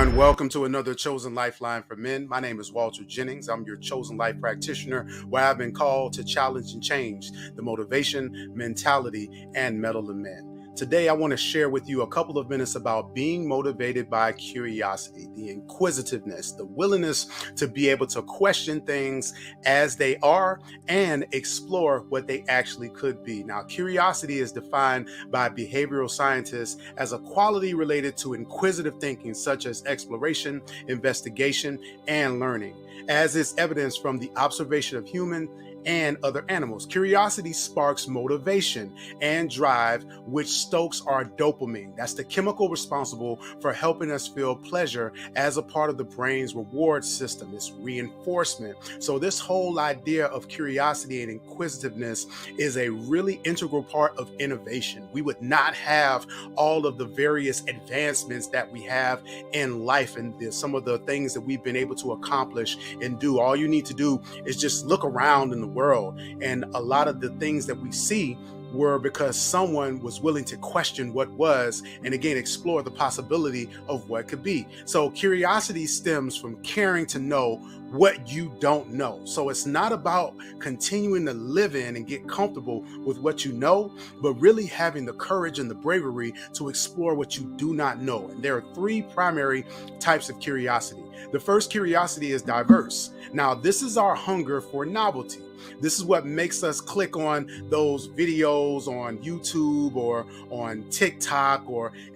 everyone. Welcome to another Chosen Lifeline for Men. My name is Walter Jennings. I'm your chosen life practitioner, where I've been called to challenge and change the motivation, mentality, and mettle of men. Today, I want to share with you a couple of minutes about being motivated by curiosity, the inquisitiveness, the willingness to be able to question things as they are and explore what they actually could be. Now, curiosity is defined by behavioral scientists as a quality related to inquisitive thinking, such as exploration, investigation, and learning, as is evidenced from the observation of human and other animals. Curiosity sparks motivation and drive, which stokes our dopamine. That's the chemical responsible for helping us feel pleasure as a part of the brain's reward system. It's reinforcement. So this whole idea of curiosity and inquisitiveness is a really integral part of innovation. We would not have all of the various advancements that we have in life and some of the things that we've been able to accomplish and do. All you need to do is just look around in the world, and a lot of the things that we see were because someone was willing to question what was, and again, explore the possibility of what could be. So curiosity stems from caring to know what you don't know. So it's not about continuing to live in and get comfortable with what you know, but really having the courage and the bravery to explore what you do not know. And there are three primary types of curiosity. The first curiosity is diverse. Now, this is our hunger for novelty. This is what makes us click on those videos on YouTube or on TikTok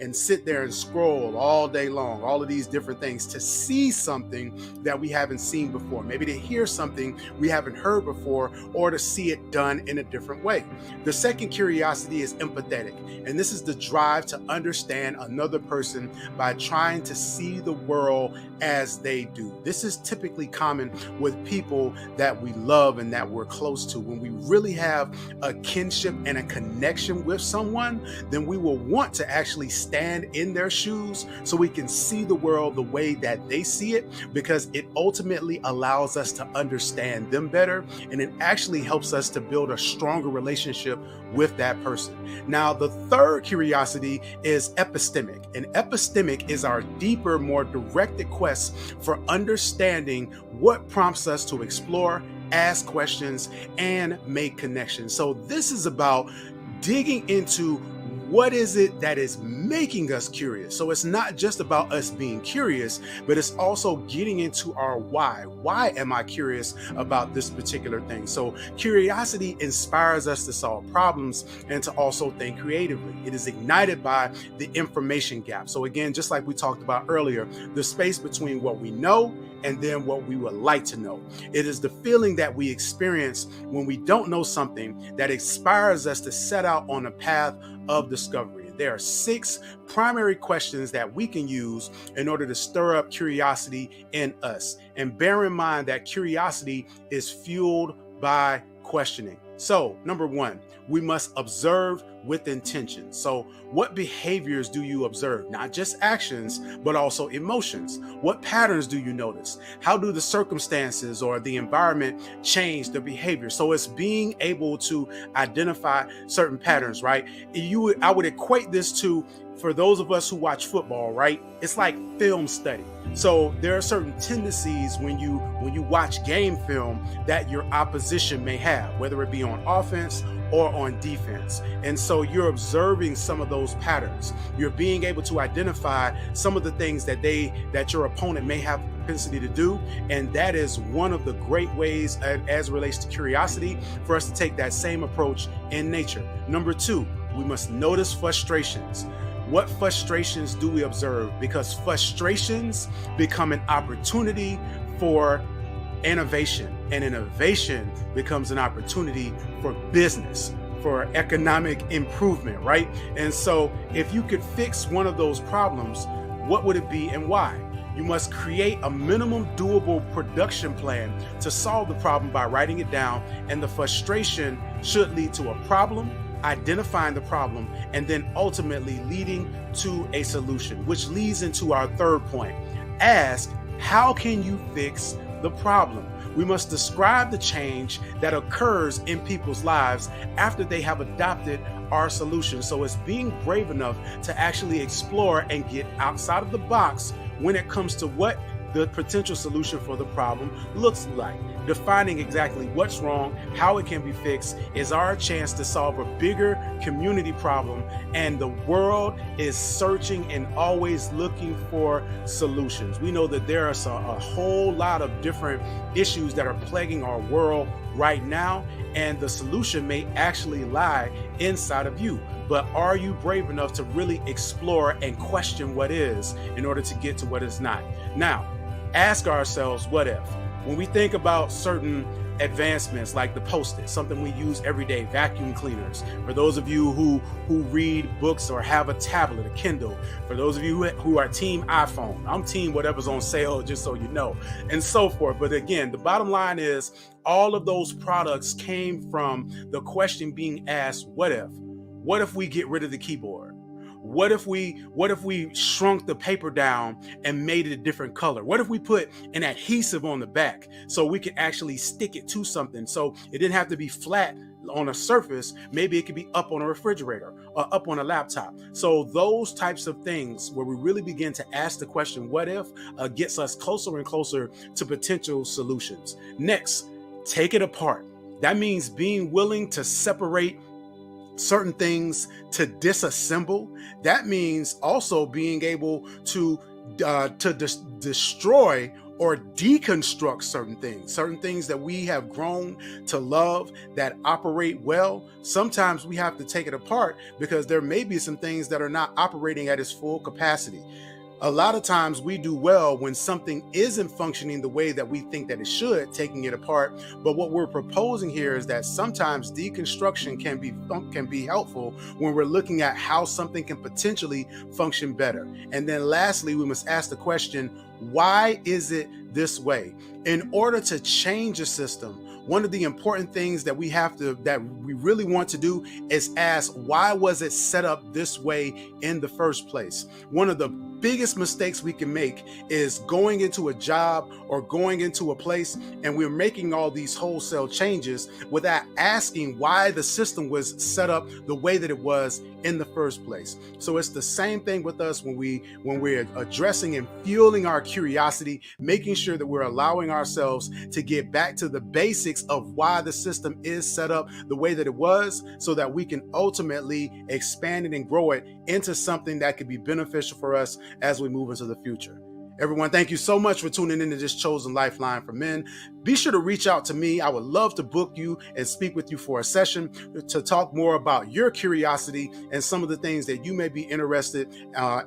and sit there and scroll all day long, all of these different things to see something that we haven't seen before, maybe to hear something we haven't heard before, or to see it done in a different way. The second curiosity is empathetic, and this is the drive to understand another person by trying to see the world as they do. This is typically common with people that we love and that we're close to. When we really have a kinship and a connection with someone, then we will want to actually stand in their shoes so we can see the world the way that they see it, because it ultimately allows us to understand them better, and it actually helps us to build a stronger relationship with that person. Now, the third curiosity is epistemic, and epistemic is our deeper, more directed quest for understanding what prompts us to explore, ask questions, and make connections. So this is about digging into what is it that is making us curious. So it's not just about us being curious, but it's also getting into our why. Why am I curious about this particular thing? So curiosity inspires us to solve problems and to also think creatively. It is ignited by the information gap. So again, just like we talked about earlier, the space between what we know and then what we would like to know. It is the feeling that we experience when we don't know something that inspires us to set out on a path of discovery. There are 6 primary questions that we can use in order to stir up curiosity in us. And bear in mind that curiosity is fueled by questioning. So, number 1, we must observe with intention. So what behaviors do you observe? Not just actions, but also emotions. What patterns do you notice? How do the circumstances or the environment change the behavior? So it's being able to identify certain patterns, right? I would equate this to, for those of us who watch football, right? It's like film study. So there are certain tendencies when you watch game film that your opposition may have, whether it be on offense or on defense. And so you're observing some of those patterns. You're being able to identify some of the things that your opponent may have the propensity to do. And that is one of the great ways, as it relates to curiosity, for us to take that same approach in nature. Number 2, we must notice frustrations. What frustrations do we observe? Because frustrations become an opportunity for innovation, and innovation becomes an opportunity for business, for economic improvement, right? And so if you could fix one of those problems, what would it be and why? You must create a minimum doable production plan to solve the problem by writing it down, and the frustration should lead to a problem, identifying the problem, and then ultimately leading to a solution, which leads into our third point. Ask, how can you fix the problem? We must describe the change that occurs in people's lives after they have adopted our solution. So it's being brave enough to actually explore and get outside of the box when it comes to what the potential solution for the problem looks like. Defining exactly what's wrong, how it can be fixed, is our chance to solve a bigger community problem, and the world is searching and always looking for solutions. We know that there are a whole lot of different issues that are plaguing our world right now, and the solution may actually lie inside of you. But are you brave enough to really explore and question what is in order to get to what is not? Now, ask ourselves, what if? When we think about certain advancements like the Post-it, something we use every day, vacuum cleaners, for those of you who read books or have a tablet, a Kindle, for those of you who are team iPhone, I'm team whatever's on sale, just so you know, and so forth. But again, the bottom line is all of those products came from the question being asked, what if? What if we get rid of the keyboard? What if we shrunk the paper down and made it a different color? What if we put an adhesive on the back so we could actually stick it to something, so it didn't have to be flat on a surface? Maybe it could be up on a refrigerator or up on a laptop. So those types of things where we really begin to ask the question, what if, gets us closer and closer to potential solutions. Next, take it apart. That means being willing to separate certain things, to disassemble. That means also being able to destroy or deconstruct certain things that we have grown to love that operate well. Sometimes we have to take it apart because there may be some things that are not operating at its full capacity. A lot of times we do well when something isn't functioning the way that we think that it should, taking it apart. But what we're proposing here is that sometimes deconstruction can be helpful when we're looking at how something can potentially function better. And then lastly, we must ask the question, why is it this way? In order to change a system, one of the important things that we really want to do is ask, why was it set up this way in the first place? One of the biggest mistakes we can make is going into a job or going into a place and we're making all these wholesale changes without asking why the system was set up the way that it was in the first place. So it's the same thing with us when we're addressing and fueling our curiosity, making sure that we're allowing ourselves to get back to the basics of why the system is set up the way that it was, so that we can ultimately expand it and grow it into something that could be beneficial for us as we move into the future. Everyone, thank you so much for tuning into this Chosen Lifeline for Men. Be sure to reach out to me. I would love to book you and speak with you for a session to talk more about your curiosity and some of the things that you may be interested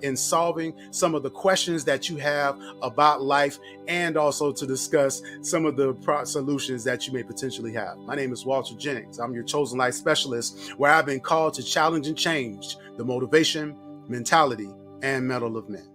in solving, some of the questions that you have about life, and also to discuss some of the solutions that you may potentially have. My name is Walter Jennings. I'm your Chosen Life Specialist, where I've been called to challenge and change the motivation, mentality, and mettle of men.